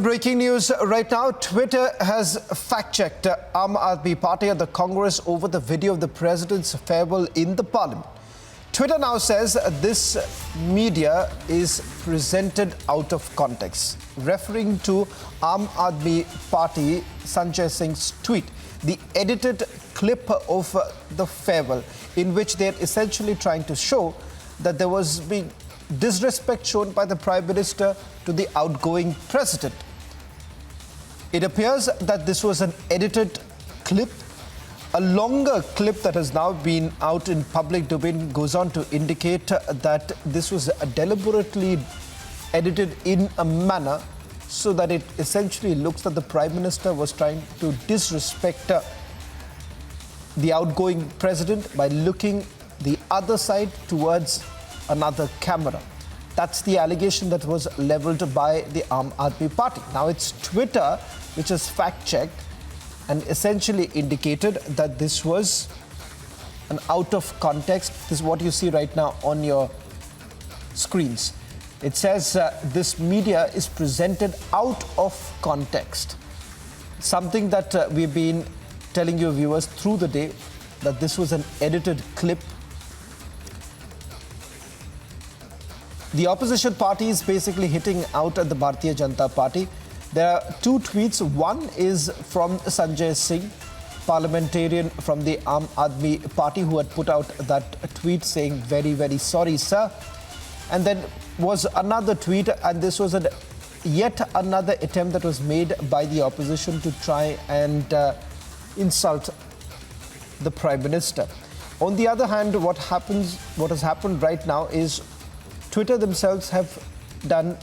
breaking news right now. Twitter has fact-checked Aam Aadmi Party at the Congress over the video of the president's farewell in the parliament. Twitter now says this media is presented out of context, referring to Aam Aadmi Party Sanjay Singh's tweet, the edited clip of the farewell, in which they're essentially trying to show that there was being disrespect shown by the Prime Minister to the outgoing president. It appears that this was an edited clip. A longer clip that has now been out in public domain goes on to indicate that this was deliberately edited in a manner so that it essentially looks that the Prime Minister was trying to disrespect the outgoing president by looking the other side towards another camera. That's the allegation that was leveled by the Aam Aadmi Party. Now it's Twitter which has fact-checked and essentially indicated that this was an out of context. This is what you see right now on your screens. It says this media is presented out of context. Something that we've been telling you viewers through the day, that this was an edited clip. The opposition party is basically hitting out at the Bharatiya Janata Party. There are two tweets. One is from Sanjay Singh, parliamentarian from the Aam Aadmi Party, who had put out that tweet saying, "Very, very sorry, sir." And then was another tweet, and this was yet another attempt that was made by the opposition to try and insult the Prime Minister. On the other hand, what has happened right now is Twitter themselves have done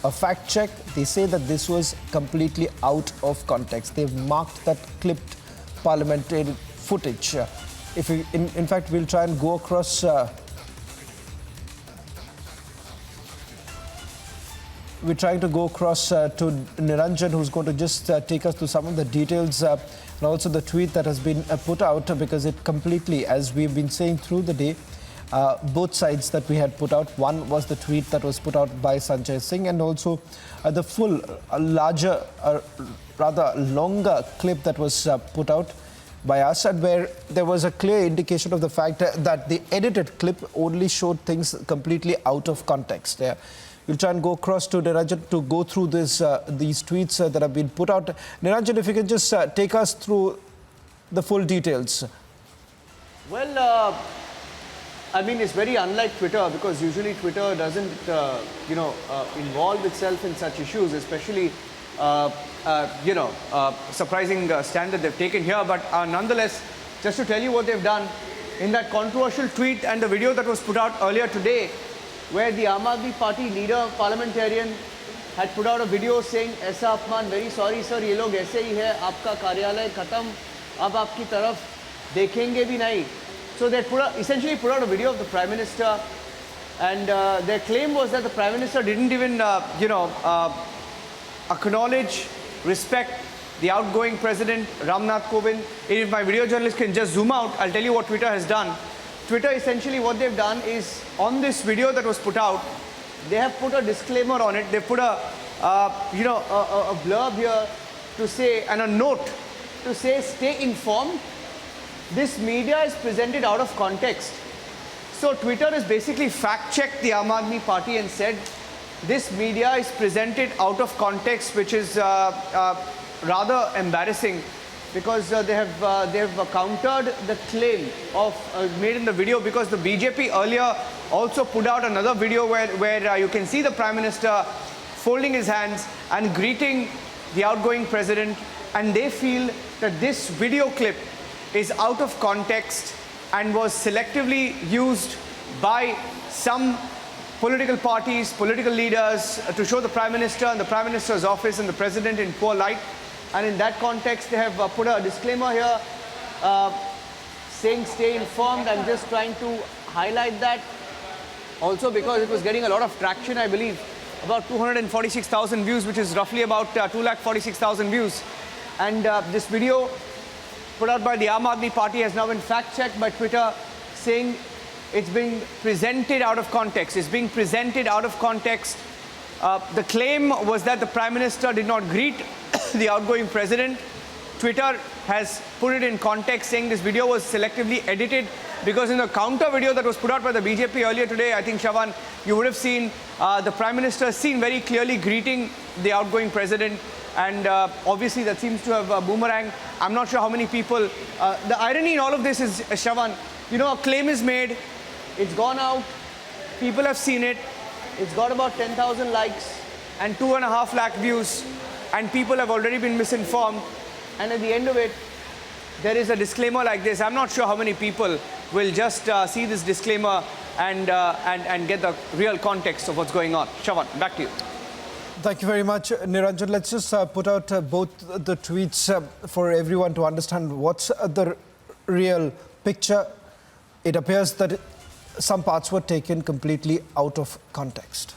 a fact check. They say that this was completely out of context. They've marked that clipped parliamentary footage. If we, in fact, we'll try and go across. We're trying to go across to Niranjan, who's going to just take us through some of the details and also the tweet that has been put out, because it completely, as we've been saying through the day, both sides that we had put out. One was the tweet that was put out by Sanjay Singh, and also the full, larger, rather longer clip that was put out by us, and where there was a clear indication of the fact that the edited clip only showed things completely out of context. We'll try and go across to Niranjan to go through these tweets that have been put out. Niranjan, if you can just take us through the full details. Well, I mean, it's very unlike Twitter, because usually Twitter doesn't, involve itself in such issues, especially, surprising stand that they've taken here. But nonetheless, just to tell you what they've done, in that controversial tweet and the video that was put out earlier today, where the Aam Aadmi Party leader, parliamentarian, had put out a video saying, "Aisa apman, very sorry sir, ye log aise hi hai, aapka karyalay khatam, ab aapki taraf dekhenge bhi nahi." So they essentially put out a video of the Prime Minister, and their claim was that the Prime Minister didn't even, acknowledge, respect the outgoing President, Ramnath Kovind. If my video journalist can just zoom out, I'll tell you what Twitter has done. Twitter, essentially what they've done is, on this video that was put out, they have put a disclaimer on it. They put a blurb here to say, and a note to say, "Stay informed. This media is presented out of context." So Twitter has basically fact-checked the Aam Aadmi Party and said this media is presented out of context, which is rather embarrassing, because they have countered the claim of made in the video, because the BJP earlier also put out another video where you can see the Prime Minister folding his hands and greeting the outgoing president, and they feel that this video clip is out of context and was selectively used by some political parties, political leaders, to show the Prime Minister and the Prime Minister's office and the President in poor light. And in that context, they have put a disclaimer here saying "stay informed." I'm just trying to highlight that also because it was getting a lot of traction, I believe, about 246,000 views, which is roughly about 246,000 views. And this video put out by the Aam Aadmi Party has now been fact-checked by Twitter, saying it's being presented out of context. It's being presented out of context The claim was that the Prime Minister did not greet the outgoing president. Twitter has put it in context, saying this video was selectively edited because in the counter video that was put out by the BJP earlier today, I think, Shravan, you would have seen the Prime Minister seen very clearly greeting the outgoing president. And obviously that seems to have boomerang. I'm not sure how many people. The irony in all of this is, Shravan, you know, a claim is made, it's gone out, people have seen it, it's got about 10,000 likes and 2.5 lakh views, and people have already been misinformed. And at the end of it, there is a disclaimer like this. I'm not sure how many people will just see this disclaimer and get the real context of what's going on. Shravan, back to you. Thank you very much, Niranjan. Let's just put out both the tweets for everyone to understand what's the real picture. It appears that some parts were taken completely out of context.